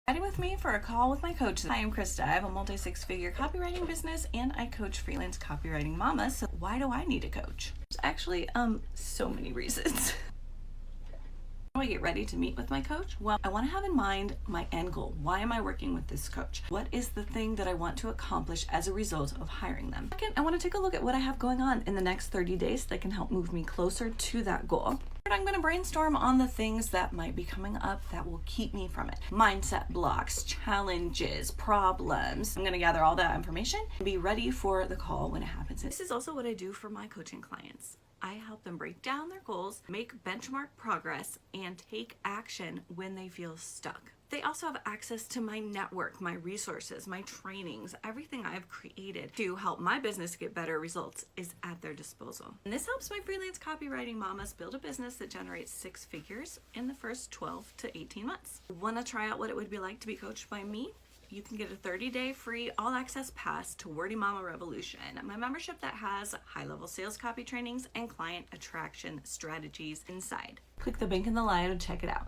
Ready with me for a call with my coach. Hi, I'm Christa. I have a multi-six-figure copywriting business and I coach freelance copywriting mamas. So why do I need a coach? There's actually so many reasons. How do I get ready to meet with my coach? Well, I want to have in mind my end goal. Why am I working with this coach? What is the thing that I want to accomplish as a result of hiring them? Second, I want to take a look at what I have going on in the next 30 days that can help move me closer to that goal. I'm going to brainstorm on the things that might be coming up that will keep me from it. Mindset blocks, challenges, problems. I'm going to gather all that information and be ready for the call when it happens. This is also what I do for my coaching clients. I help them break down their goals, make benchmark progress, and take action when they feel stuck. They also have access to my network, my resources, my trainings. Everything I've created to help my business get better results is at their disposal. And this helps my freelance copywriting mamas build a business that generates six figures in the first 12 to 18 months. Want to try out what it would be like to be coached by me? You can get a 30-day free all-access pass to Wordy Mama Revolution, my membership that has high-level sales copy trainings and client attraction strategies inside. Click the link in the bio to check it out.